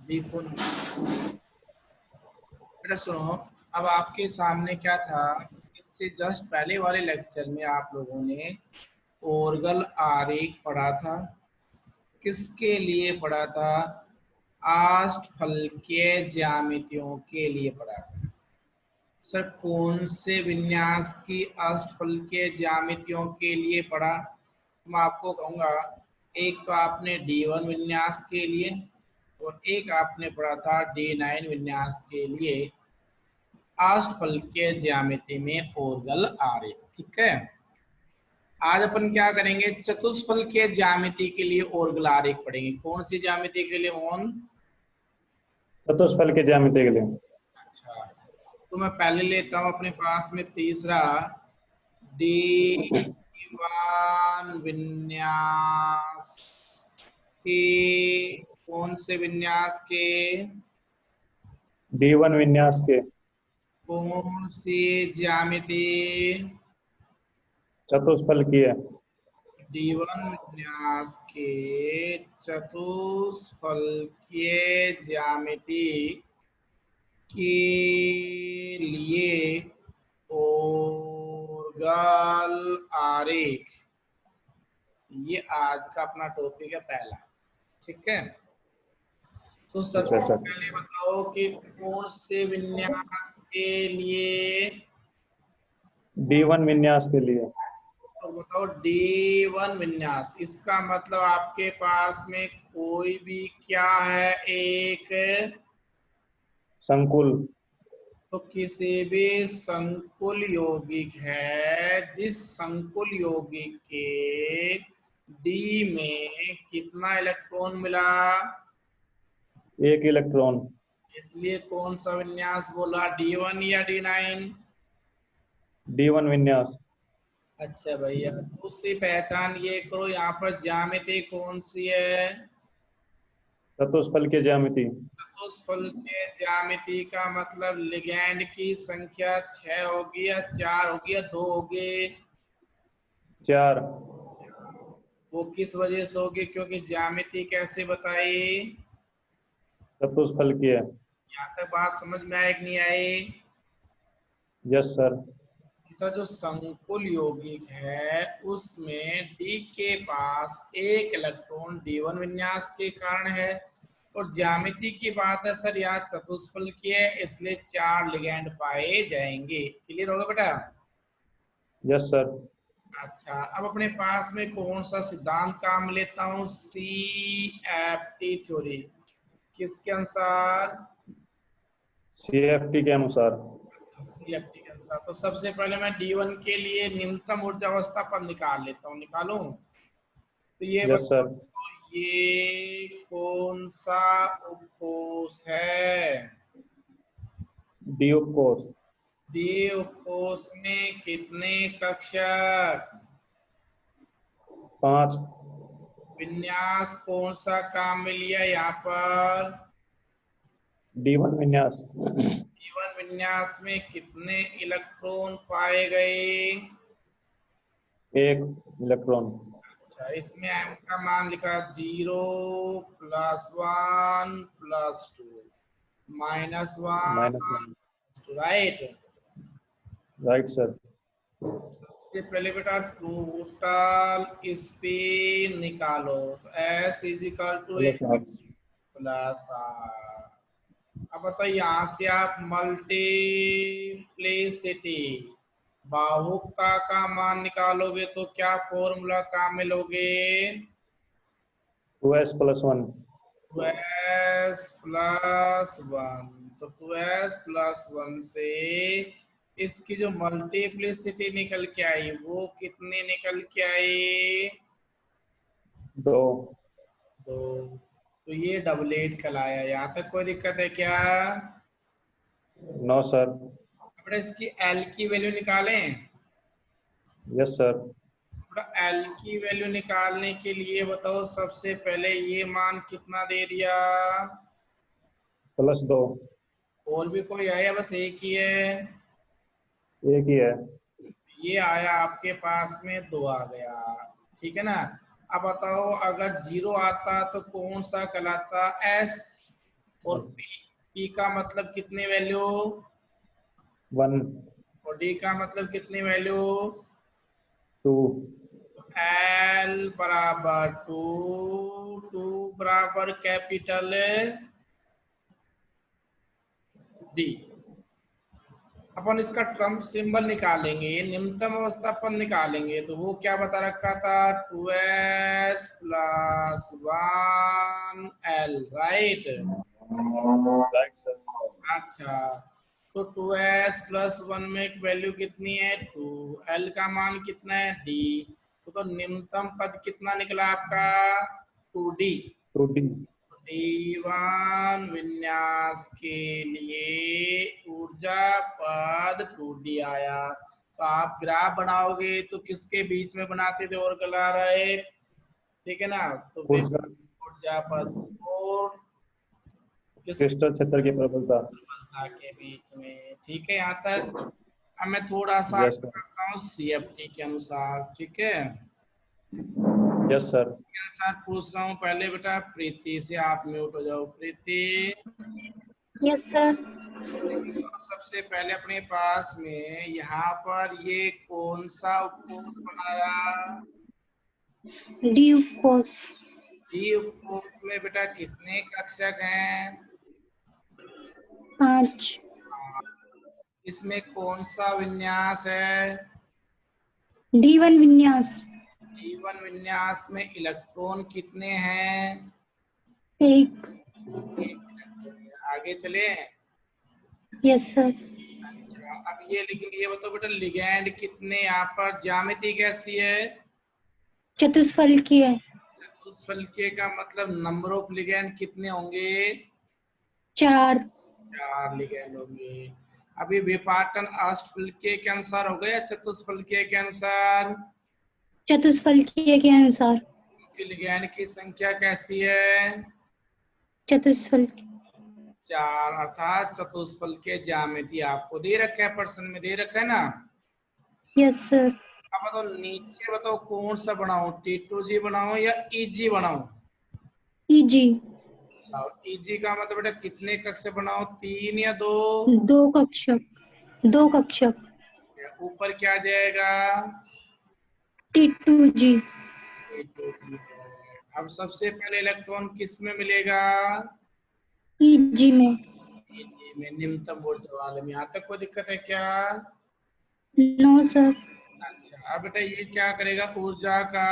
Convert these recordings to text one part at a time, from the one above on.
बिल्कुल। बेटा सुनो, अब आपके सामने क्या था, इससे जस्ट पहले वाले लेक्चर में आप लोगों ने ओर्गल आरेख पढ़ा था। किसके लिए पढ़ा था? अष्टफलकीय ज्यामितियों के लिए पढ़ा था। सर कौन से विन्यास की अष्टफलकीय ज्यामितियों के लिए पढ़ा? मैं आपको कहूँगा, एक तो आपने D1 विन्यास के लिए और एक आपने पढ़ा था D9 विन्यास के लिए अष्टफलकीय ज्यामिति में ओर्गल आरेख। ठीक है, आज अपन क्या करेंगे, चतुष्फलकीय ज्यामिति के लिए ओर्गल आरेख पढ़ेंगे। कौन सी ज्यामिति के लिए मोहन? चतुष्फल के ज्यामिति के लिए। अच्छा, तो मैं पहले लेता हूं अपने पास में तीसरा D1 विन्यास के। कौन से विन्यास के? D1 विन्यास के कौन सी ज्यामिति? चतुष्फल की है। D1 विन्यास के चतुष्फलकीय ज्यामिति के लिए ओर्गल आरेख, ये आज का अपना टॉपिक है पहला। ठीक है, तो ठीक है सबसे सर। पहले बताओ कि कौन से विन्यास के लिए? D1 विन्यास के लिए। तो बताओ D1 विन्यास, इसका मतलब आपके पास में कोई भी क्या है, एक संकुल। तो किसी भी संकुल यौगिक है, जिस संकुल यौगिक के D में कितना इलेक्ट्रॉन मिला? एक इलेक्ट्रॉन। इसलिए कौन सा विन्यास बोला, D1 या D9? D1 विन्यास। अच्छा भैया, दूसरी पहचान ये करो, यहाँ पर ज्यामिति कौन सी है? चतुष्फल की ज्यामिति। चतुष्फलकीय ज्यामिति का मतलब लिगैंड की संख्या 6 होगी या 4 होगी या 2 होगी? 4। वो किस वजह से होगी, क्योंकि ज्यामिति कैसे बताई? चतुष्फल की है। यहाँ तक बात समझ में आए कि नहीं आई? Yes sir. इसका जो संकुल यौगिक है उसमें D के पास एक इलेक्ट्रॉन D1 विन्यास के कारण है, और ज्यामिति की बात है सर यहाँ चतुष्फल की है, इसलिए 4 लिगैंड पाए जाएंगे। क्लियर होगा बेटा? Yes sir. अच्छा, अब अपने पास में कौन सा सिद्धांत काम लेता हूँ, CFT थ्योरी। किसके अनुसार? CFT के अनुसार। CFT के अनुसार। तो सबसे पहले मैं D1 के लिए न्यूनतम ऊर्जा अवस्था पर निकाल लेता हूँ, निकालूं? तो ये यस बताओ, सर। ये कौन सा उपकोष है? D उपकोष। डी उपकोष में कितने कक्षक? 5। विन्यास कौन सा काम में लिया यहाँ पर? D1 विन्यास। D1 विन्यास में कितने इलेक्ट्रॉन पाए गए? एक इलेक्ट्रॉन। अच्छा, इसमें m का मान लिखा 0 +1 +2 -1। -1 राइट। Right sir. सबसे पहले बेटा टोटल स्पिन निकालो, तो S = प्लस प्लस अब बताओ, यहाँ से आप मल्टीप्लिसिटी बाहुकता का मान निकालोगे तो क्या फॉर्मूला काम में लोगे? 2s + 1। 2s+1, तो 2s+1 से इसकी जो मल्टीप्लिसिटी निकल के आई वो कितनी निकल के आई? 2। 2। तो ये डबलेट कहलाया। यहाँ तक कोई दिक्कत है क्या? No sir. अब इसकी L की वैल्यू निकालें। Yes sir. L की वैल्यू निकालने के लिए बताओ, सबसे पहले ये मान कितना दे दिया? +2। और भी कोई आया? बस एक ही है। एक ही है। ये आया आपके पास में 2 आ गया। ठीक है ना? अब बताओ, अगर 0 आता तो कौन सा कहलाता? S। और पी का मतलब कितनी वैल्यू, 1 और डी का मतलब कितनी वैल्यू, 2 एल बराबर 2, 2 बराबर कैपिटल डी। अपन इसका ट्रम्प सिंबल निकालेंगे, निम्नतम अवस्था पर निकालेंगे, तो वो क्या बता रखा था, 2s plus 1l, right. Right sir. अच्छा, तो 2s प्लस 1 में एक वैल्यू कितनी है 2, l का मान कितना है d, तो निम्नतम पद कितना निकला आपका 2d। 2D। D1 विन्यास के लिए ऊर्जा पद 2D आया। तो आप ग्राफ बनाओगे तो किसके बीच में बनाते थे, और गला रहे, ठीक है ना, तो फिर ऊर्जा ऊर्जा पद और किस क्रिस्टल क्षेत्र की प्रबलता। प्रबलता के बीच में, ठीक है। यहाँ तक अब मैं थोड़ा सा यस सर। करता हूँ CFT के अनुसार, ठीक है। Yes sir. के अनुसार पूछ रहा हूँ, पहले बेटा प्रीति से आप म्यूट हो जाओ, प्रीति। Yes sir. तो सबसे पहले अपने पास में यहाँ पर ये कौन सा उपकोष बनाया, डी कोस। डी उपकोष में बेटा कितने कक्षक हैं, 5। इसमें कौन सा विन्यास है, D1 विन्यास। D1 विन्यास में इलेक्ट्रॉन कितने हैं, 1। आगे चले। Yes sir. अच्छा, अब ये लेकिन ये बताओ बेटा लिगैंड कितने, यहाँ पर ज्यामिति कैसी है, चतुष्फलकीय है। चतुष्फलकीय का मतलब नंबर ऑफ लिगैंड कितने होंगे, 4। 4 लिगैंड होंगे। अभी विपाटन अष्टफलकीय के अनुसार होगा या चतुष्फलकीय के अनुसार, चतुष्फलकीय के अनुसार। क्योंकि लिगैंड की संख्या कैसी है, चतुष्फलकीय। 4, अर्थात चतुष्फलकीय ज्यामिति आपको दे रखा है, प्रश्न में दे रखा है ना। Yes sir. अब बताओ नीचे बताओ कौन सा बनाऊं, T2G बनाऊं या EG बनाऊं, EG। EG का मतलब बेटा कितने कक्षक बनाओ, 3 या 2, 2 कक्षक। 2 कक्षक। ऊपर क्या जाएगा, T2G। T2G है। अब सबसे पहले इलेक्ट्रॉन किस में मिलेगा, EG में। EG में, निम्नतम ऊर्जा वाले में। यहाँ तक कोई दिक्कत है क्या, नो सर। अच्छा। अब बेटा ये क्या करेगा, ऊर्जा का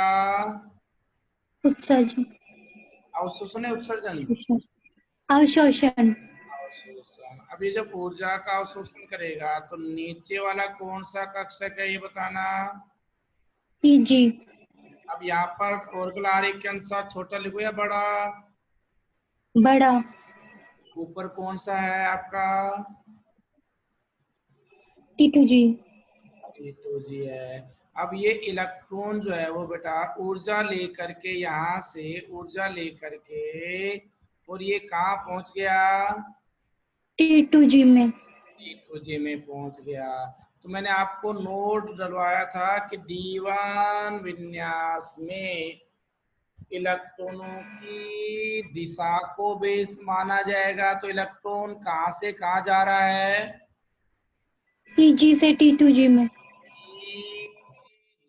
उत्सर्जन। अवशोषण है उत्सर्जन, अवशोषण। अवशोषण। अब ये जब ऊर्जा का अवशोषण करेगा तो नीचे वाला कौन सा कक्षक है ये बताना। EG। अब यहाँ पर ऑर्गल आरेख के अनुसार छोटा लिखो या बड़ा, बड़ा। ऊपर कौन सा है आपका, T2G। T2G है। अब ये इलेक्ट्रॉन जो है वो बेटा ऊर्जा लेकर के, यहाँ से ऊर्जा लेकर के, और ये कहाँ पहुंच गया, T2G में। T2G में पहुंच गया। तो मैंने आपको नोट डलवाया था कि D1 विन्यास में इलेक्ट्रॉनों की दिशा को बेस माना जाएगा, तो इलेक्ट्रॉन कहाँ से कहाँ जा रहा है, EG से T2G में।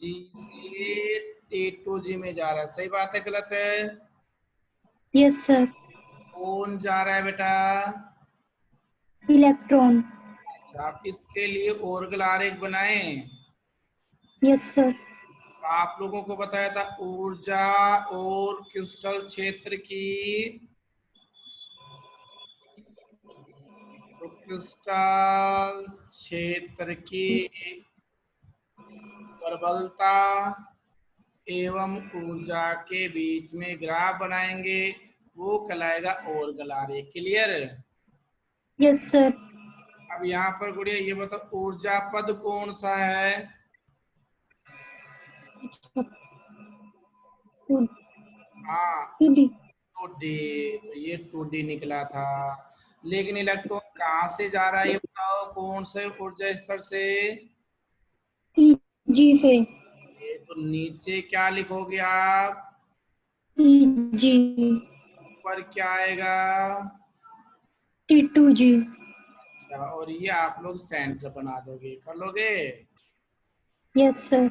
G से T2G में जा रहा है, सही बात है गलत है, यस सर। कौन जा रहा है बेटा, इलेक्ट्रॉन। अच्छा। आप इसके लिए ऑर्गल आरेख बनाएं, यस सर। तो आप लोगों को बताया था ऊर्जा और क्रिस्टल क्षेत्र की, तो क्रिस्टल क्षेत्र की प्रबलता एवं ऊर्जा के बीच में ग्राफ बनाएंगे, वो कहलाएगा ऑर्गल आरेख, क्लियर। Yes sir. अब यहाँ पर गुड़िया ये बताओ ऊर्जा पद कौन सा है, हाँ 2D। 2D, तो ये 2D निकला था। लेकिन इलेक्ट्रॉन कहाँ से जा रहा है ये बताओ, कौन से ऊर्जा स्तर से, EG से। ये तो नीचे क्या लिखोगे आप, EG। ऊपर क्या आएगा, T2G. अच्छा, और ये आप लोग सेंटर बना दोगे, कर लोगे? Yes, sir.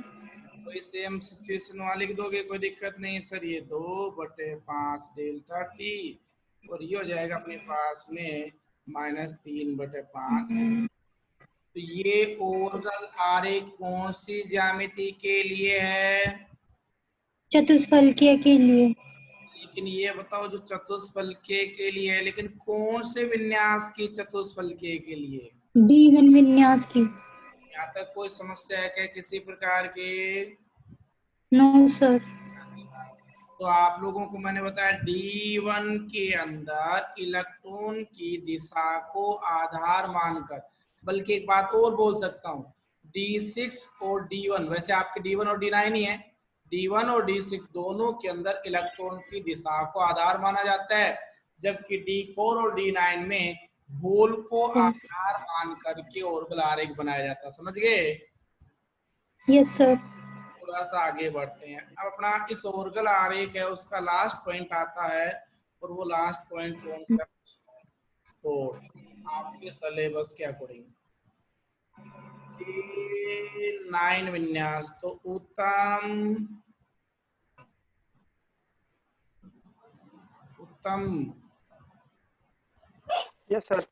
कोई सेम सिचुएशन वाले लिख दोगे, कोई दिक्कत नहीं सर। ये 2/5 डेल्टा टी, और ये हो जाएगा अपने पास में -3/5। तो ये ओर्गल आरेख कौन सी ज्यामिति के लिए है? चतुष्फलकीय के लिए. लेकिन ये बताओ, जो चतुष्फलकीय के लिए है, लेकिन कौन से विन्यास की चतुष्फलकीय के लिए? D1 विन्यास की. यहाँ तक कोई समस्या है क्या किसी प्रकार की? No, sir. अच्छा, तो आप लोगों को मैंने बताया D1 के अंदर इलेक्ट्रॉन की दिशा को आधार मानकर, बल्कि एक बात और बोल सकता हूँ, D6 और D1, वैसे आपके D1 और D9 ही है, D1 और D6 दोनों के अंदर इलेक्ट्रॉन की दिशा को आधार माना जाता है, जबकि D4 और D9 में होल को आधार मान करके ऑर्बिटल आरेख बनाया जाता है। समझ गए? Yes, sir. थोड़ा सा आगे बढ़ते हैं। अब अपना इस ऑर्गल आरेख है, उसका लास्ट पॉइंट आता है, और वो लास्ट पॉइंट कौन सा? फोर्थ, आपके सिलेबस के अकॉर्डिंग 9 विन्यास। तो उत्तम उत्तम यस सर।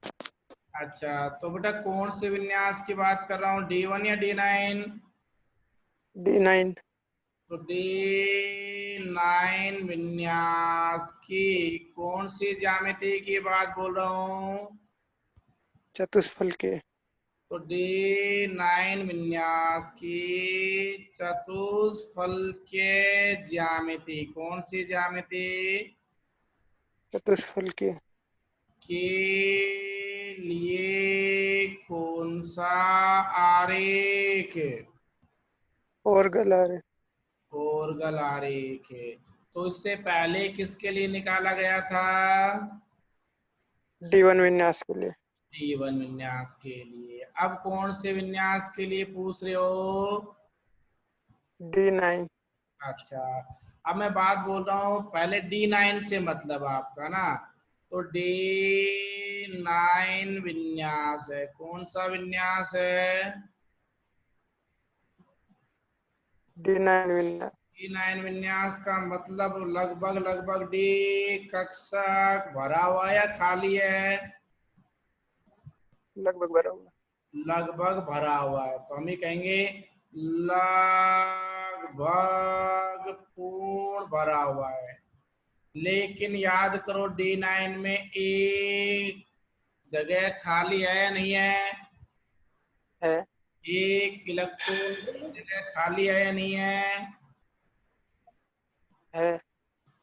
अच्छा, तो बेटा कौन से विन्यास की बात कर रहा हूँ, D1 या D9? D9। तो D9 विन्यास की कौन सी ज्यामिति की बात बोल रहा हूँ? चतुष्फलकीय। तो D9 विन्यास की चतुष्फलकीय ज्यामिति, कौन सी ज्यामिति चतुष्फलकीय के लिए कौन सा आरेख? ऑर्गल आरेख। ऑर्गल आरेख है। तो इससे पहले किसके लिए निकाला गया था? D1 विन्यास के लिए। D1 विन्यास के लिए। अब कौन से विन्यास के लिए पूछ रहे हो? D9। अच्छा, अब मैं बात बोल रहा हूँ, पहले D9 से मतलब आपका ना, तो D9 विन्यास है, कौन सा विन्यास है? D9 विन्यास। D9 विन्यास का मतलब लगभग लगभग D कक्षक भरा हुआ या खाली है? लगभग भरा हुआ। लगभग भरा हुआ है, तो हम ये कहेंगे लगभग पूर्ण भरा हुआ है। लेकिन याद करो, D9 में एक जगह खाली है या नहीं है? है। एक इलेक्ट्रॉन की जगह खाली है या नहीं है? है।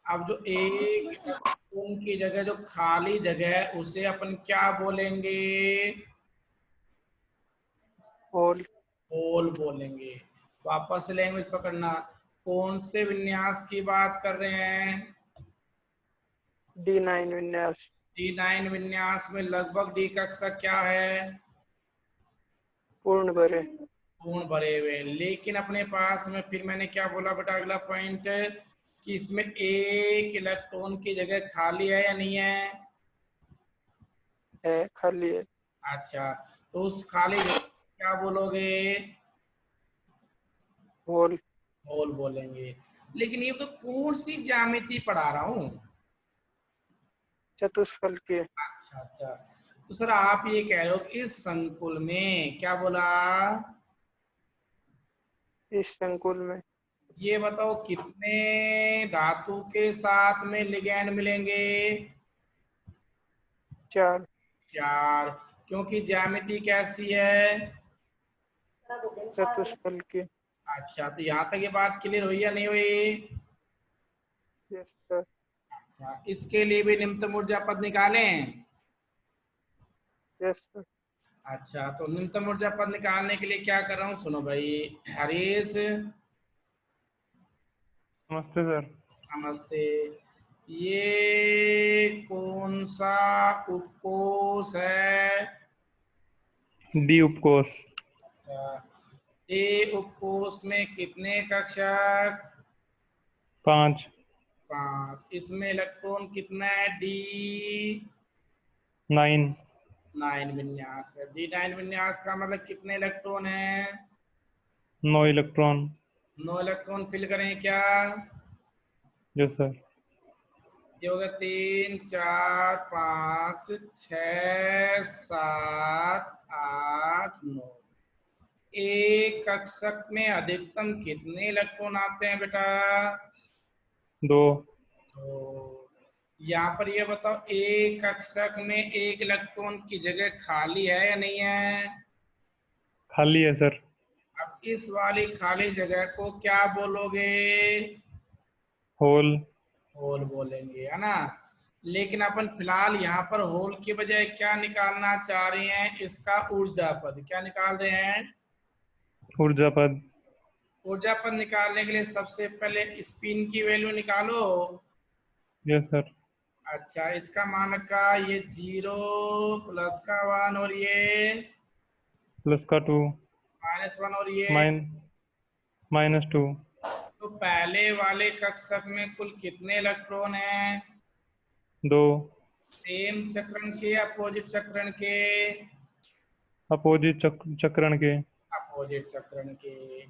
अब जो एक इलेक्ट्रॉन की जगह जो खाली जगह है, उसे अपन क्या बोलेंगे? होल। होल बोलेंगे। तो आपस से लैंग्वेज पकड़ना, कौन से विन्यास की बात कर रहे हैं? D9 विन्यास। D9 विन्यास में लगभग D कक्षक क्या है? पूर्ण भरे। पूर्ण भरे हुए। लेकिन अपने पास में फिर मैंने क्या बोला बेटा, अगला पॉइंट, कि इसमें एक इलेक्ट्रॉन की जगह खाली है या नहीं है? है, खाली है। अच्छा, तो उस खाली जगह क्या बोलोगे? होल। होल बोलेंगे। लेकिन ये तो कौन सी ज्यामिति पढ़ा रहा हूँ? चतुष्फलकीय। अच्छा अच्छा, तो सर आप ये कह रहे हो कि इस संकुल में, क्या बोला? इस संकुल में ये बताओ कितने धातु के साथ में लिगैंड मिलेंगे? 4। 4, क्योंकि ज्यामिति कैसी है? चतुष्फलकीय। अच्छा, तो यहाँ तक ये बात क्लियर हुई या नहीं हुई? Yes sir. अच्छा, इसके लिए भी निम्नतम ऊर्जा पद निकालें? Yes sir. अच्छा, तो निम्नतम ऊर्जा पद निकालने के लिए क्या कर रहा हूँ, सुनो भाई। हरीश, नमस्ते सर। नमस्ते। ये कौन सा उपकोष है? डी उपकोष। ए उपकोष में कितने कक्षक? 5। 5। इसमें इलेक्ट्रॉन कितना है? D 9 9 विन्यास है। D9 विन्यास का मतलब कितने इलेक्ट्रॉन है? 9 इलेक्ट्रॉन। 9 इलेक्ट्रॉन फिल करें क्या? Yes sir. ये होगा 3 4 5 6 7 8 9। एक कक्षक में अधिकतम कितने इलेक्ट्रॉन आते हैं बेटा? 2 तो यहाँ पर ये बताओ, एक कक्षक में एक इलेक्ट्रॉन की जगह खाली है या नहीं है? खाली है सर। अब इस वाली खाली जगह को क्या बोलोगे? होल। होल बोलेंगे, है ना। लेकिन अपन फिलहाल यहाँ पर होल की बजाय क्या निकालना चाह रहे हैं? इसका ऊर्जा पद। क्या निकाल रहे हैं? ऊर्जा पद। ऊर्जा पद निकालने के लिए सबसे पहले स्पिन की वैल्यू निकालो। Yes sir. अच्छा, इसका मान का ये 0 प्लस का 1 और ये प्लस का 2 -1 और ये। -2। तो पहले वाले कक्षक में कुल कितने इलेक्ट्रॉन हैं? 2 सेम चक्रण के अपोजिट चक्रण के? अपोजिट चक्रण के। अपोजिट चक्रण के।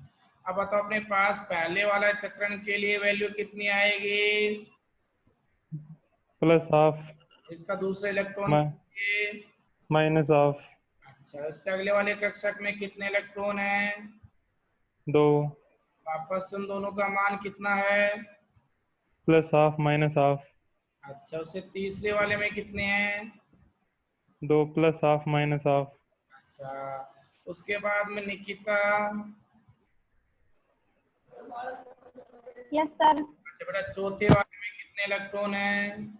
अब बताओ, अपने पास पहले वाला चक्रण के लिए वैल्यू कितनी आएगी? Plus half. इसका दूसरे इलेक्ट्रॉन के? Minus half. अच्छा, इससे अगले वाले कक्षक में कितने इलेक्ट्रॉन हैं? 2 वापस उन दोनों का मान कितना है? Plus half minus half. अच्छा, उससे तीसरे वाले में कितने हैं? 2 प्लस हाफ माइनस हाफ। अच्छा, उसके बाद में निकिता। Yes sir. अच्छा बेटा, चौथे वाले में कितने इलेक्ट्रॉन हैं?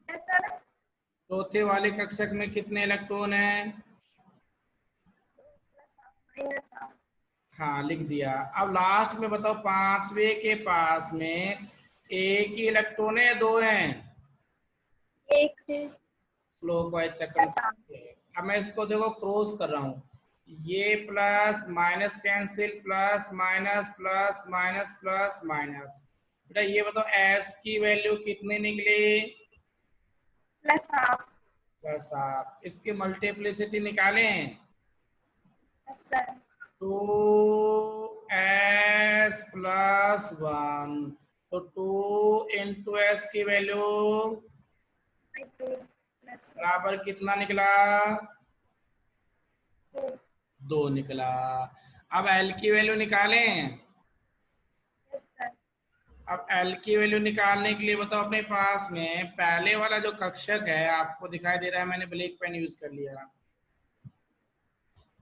Yes sir. चौथे वाले कक्षक में कितने इलेक्ट्रॉन हैं? हाँ, लिख दिया। अब लास्ट में बताओ, पांचवे के पास में एक ही इलेक्ट्रॉन है, दो हैं? एक क्लॉकवाइज चक्र। अब मैं इसको देखो क्रॉस कर रहा हूँ। ये plus minus cancel, plus minus plus minus plus minus. बेटा ये बताओ, एस की वैल्यू कितनी निकली? Plus half. Plus half. इसकी मल्टीप्लिसिटी निकालें। 2s plus 1। तो 2 इंटू एस की वैल्यू बराबर कितना निकला? 2 निकला। अब एल की वैल्यू निकालें। अब एल की वैल्यू निकालने के लिए बताओ, अपने पास में पहले वाला जो कक्षक है, आपको दिखाई दे रहा है, मैंने ब्लैक पेन यूज कर लिया।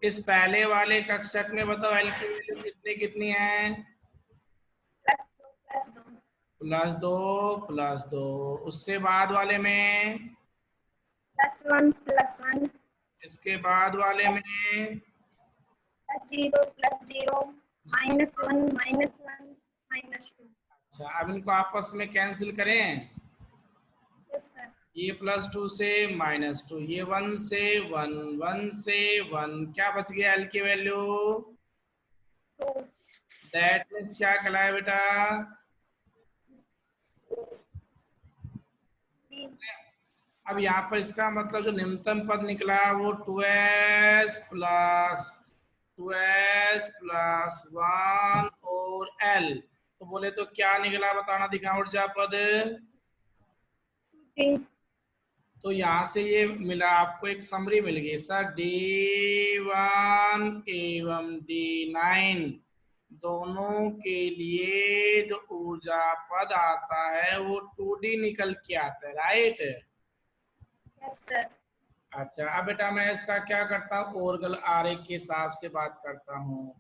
इस पहले वाले कक्षक में बताओ एल की वैल्यू कितनी कितनी है? Plus 2 plus 2। उससे बाद वाले में? +1 इसके बाद वाले में? +0 +0 -1 -1 -2। अच्छा, अब इनको आपस में कैंसिल करें। Yes sir. ये +2 से -2, ये 1 से 1, 1 से 1, क्या बच गया एल की वैल्यू? दैट मीन्स क्या कहलाए बेटा? अब यहाँ पर इसका मतलब जो निम्नतम पद निकला वो 2s प्लस 1 और l। तो बोले तो क्या निकला, बताना, दिखा ऊर्जा पद। तो यहाँ से ये मिला आपको, एक समरी मिल गई सर। D1 एवं D9 दोनों के लिए जो ऊर्जा पद आता है वो 2D निकल के आता है, राइट? Yes sir. अच्छा, अब बेटा मैं इसका क्या करता हूँ, ओर्गल आरेख के हिसाब से बात करता हूँ।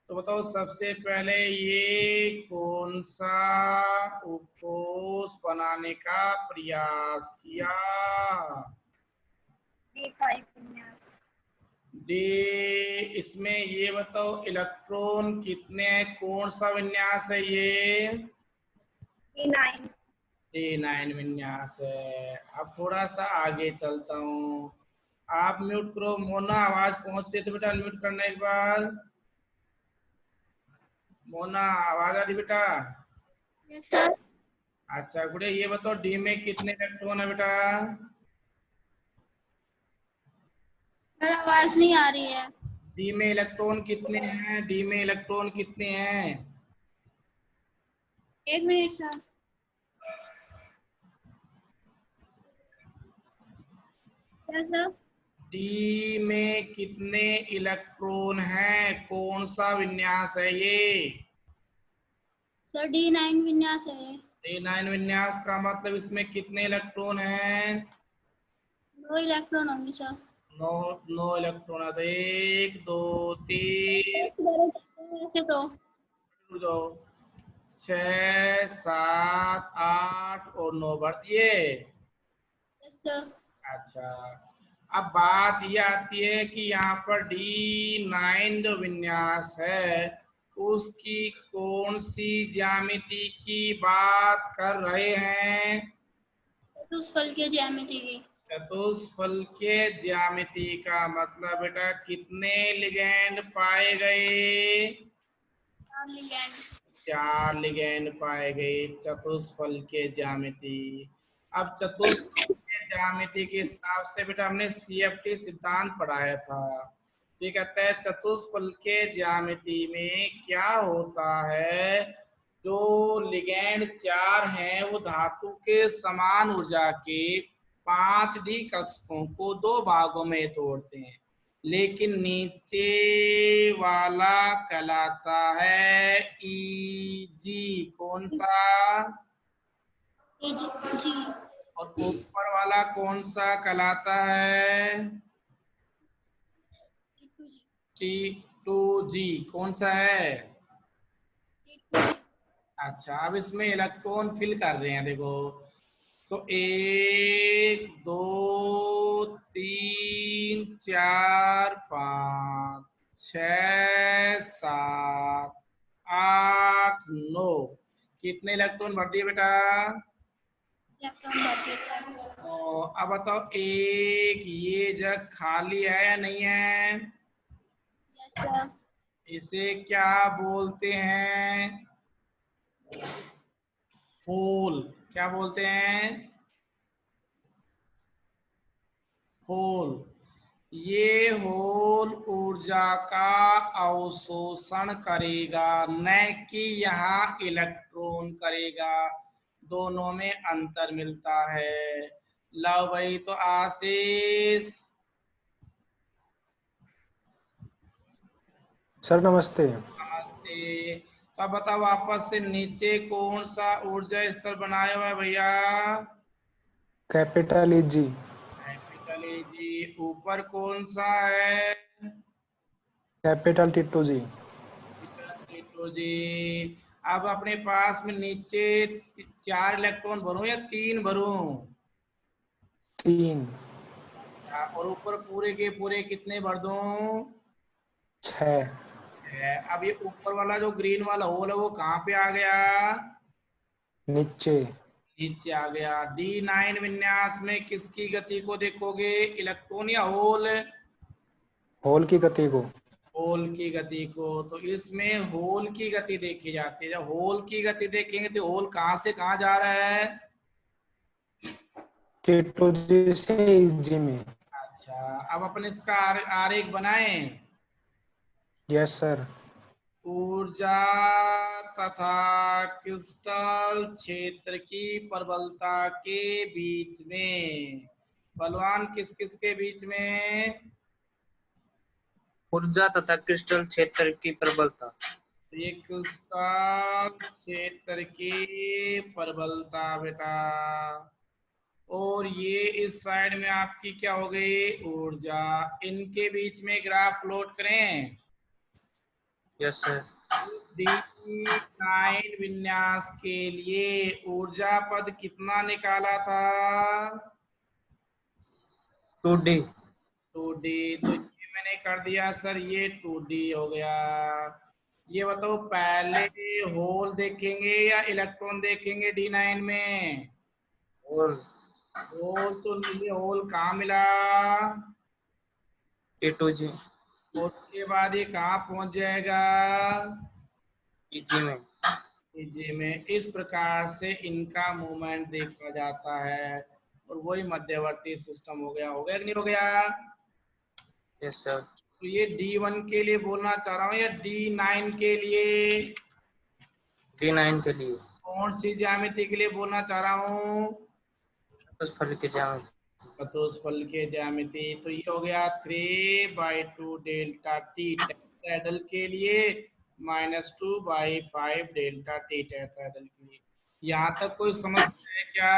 तो बताओ, सबसे पहले ये कौन सा उपकोष बनाने का प्रयास किया? D5 विन्यास। इसमें ये बताओ, इलेक्ट्रॉन कितने हैं, कौन सा विन्यास है ये? D9। D9 विन्यास है। अब थोड़ा सा आगे चलता हूँ। आप म्यूट करो मोना, आवाज पहुंच रही है तो बेटा म्यूट करना एक बार। मोना, आवाज आ रही बेटा? Yes sir. अच्छा गुड़िया ये बताओ डी में कितने इलेक्ट्रॉन है बेटा? सर आवाज नहीं आ रही है। डी में इलेक्ट्रॉन कितने हैं? डी में इलेक्ट्रॉन कितने हैं? 1 मिनट सर। क्या सर? डी में कितने इलेक्ट्रॉन हैं? कौन सा विन्यास है ये? सर D9 विन्यास है। D9 विन्यास का मतलब इसमें कितने इलेक्ट्रॉन हैं? 2 इलेक्ट्रॉन होंगे सर। 9 इलेक्ट्रॉन है तो 1 2 3 ऐसे तो 6 7 8 और 9 बढ़ दिए। Yes sir. अच्छा अब बात ये आती है कि यहाँ पर D9 जो विन्यास है उसकी कौन सी ज्यामिति की बात कर रहे हैं? चतुष्फल के ज्यामिति की। चतुष्फल के ज्यामिति का मतलब बेटा कितने लिगैंड पाए गए? 4 लिगैंड। 4 लिगैंड पाए गए चतुष्फल के ज्यामिति। अब चतुष्फल के ज्यामिति के हिसाब से बेटा हमने CFT सिद्धांत पढ़ाया था। ये कहता है चतुष्फल के ज्यामिति में क्या होता है, जो लिगैंड 4 हैं वो धातु के समान ऊर्जा के 5d कक्षकों को 2 भागों में तोड़ते हैं, लेकिन नीचे वाला कहलाता है EG। कौन सा? जी। और ऊपर वाला कौन सा कहलाता है? T2G। कौन सा है? अच्छा अब इसमें इलेक्ट्रॉन फिल कर रहे हैं देखो, तो 1 2 3 4 5 6 7 8 9 कितने इलेक्ट्रॉन भर दिए बेटा? इलेक्ट्रॉन भरते सर। तो अब बताओ एक ये जग खाली है या नहीं है? Yes sir. इसे क्या बोलते हैं? होल। क्या बोलते हैं? होल। ये होल ऊर्जा का अवशोषण करेगा, न कि यहाँ इलेक्ट्रॉन करेगा। दोनों में अंतर मिलता है। लो भाई तो आशीष। सर नमस्ते। नमस्ते। तो अब बताओ वापस से नीचे कौन सा ऊर्जा स्तर बनाया हुआ है भैया? Capital EG। Capital G. ऊपर कौन सा है? Capital T2G। तो जी अब अपने पास में नीचे 4 इलेक्ट्रॉन भरूं या 3 भरूं? 3 अच्छा और ऊपर पूरे के पूरे कितने भर दूं? 6 अब ये ऊपर वाला जो ग्रीन वाला होल है वो कहाँ पे आ गया? नीचे। नीचे आ गया। D9 विन्यास में किसकी गति को देखोगे, इलेक्ट्रॉन या होल? होल की गति को। होल की गति को। तो इसमें होल की गति देखी जाती है। जब होल की गति देखेंगे तो होल कहाँ से कहाँ जा रहा है? T2G से EG में। अच्छा अब अपन इसका आरेख बनाएं। Yes sir. ऊर्जा तथा क्रिस्टल क्षेत्र की प्रबलता के बीच में बलवान किस किस के बीच में? ऊर्जा तथा क्रिस्टल क्षेत्र की प्रबलता। ये क्रिस्टल क्षेत्र की प्रबलता बेटा। और ये इस साइड में आपकी क्या हो गई? ऊर्जा। इनके बीच में ग्राफ प्लॉट करें। Yes sir. D9 विन्यास के लिए ऊर्जा पद कितना निकाला था? 2D। 2D। तो ये मैंने कर दिया सर, ये 2D हो गया। ये बताओ पहले होल देखेंगे या इलेक्ट्रॉन देखेंगे D9 में? और होल। तो ये होल कहाँ मिला? T2G और उसके बाद ये कहाँ पहुंच जाएगा? EG में। जी में इस प्रकार से इनका मूवमेंट देखा जाता है और वही मध्यवर्ती सिस्टम हो गया कि नहीं हो गया? Yes sir. तो ये D1 के लिए बोलना चाह रहा हूँ या D9 के लिए? D9 के लिए। कौन सी ज्यामिति के लिए बोलना चाह रहा हूँ? चतुष्फलक की ज्यामिति। चतुष्फल के ज्यामिति। तो ये हो गया 3/2 डेल्टा टी टेट्राहेड्रल के लिए, -2/5 डेल्टा टी टेट्राहेड्रल के लिए। यहाँ तक कोई समस्या है क्या?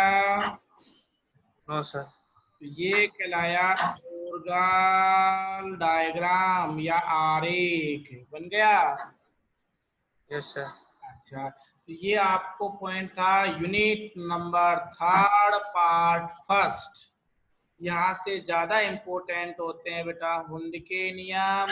No sir. तो ये कहलाया ओर्गल डायग्राम या आरेख। बन गया? Yes sir. अच्छा, तो ये आपको पॉइंट था यूनिट नंबर 3 पार्ट 1। यहाँ से ज्यादा इम्पोर्टेंट होते हैं बेटा हुंड के नियम,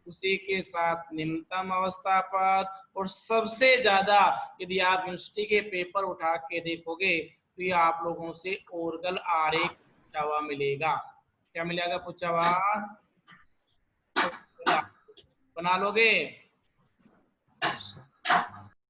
उसी के साथ निम्नतम अवस्था पद, और सबसे ज्यादा यदि आप यूनिवर्सिटी के पेपर उठा के देखोगे तो ये आप लोगों से ओर्गल आरेख पूछा हुआ मिलेगा। क्या मिलेगा पूछा हुआ? बना लोगे?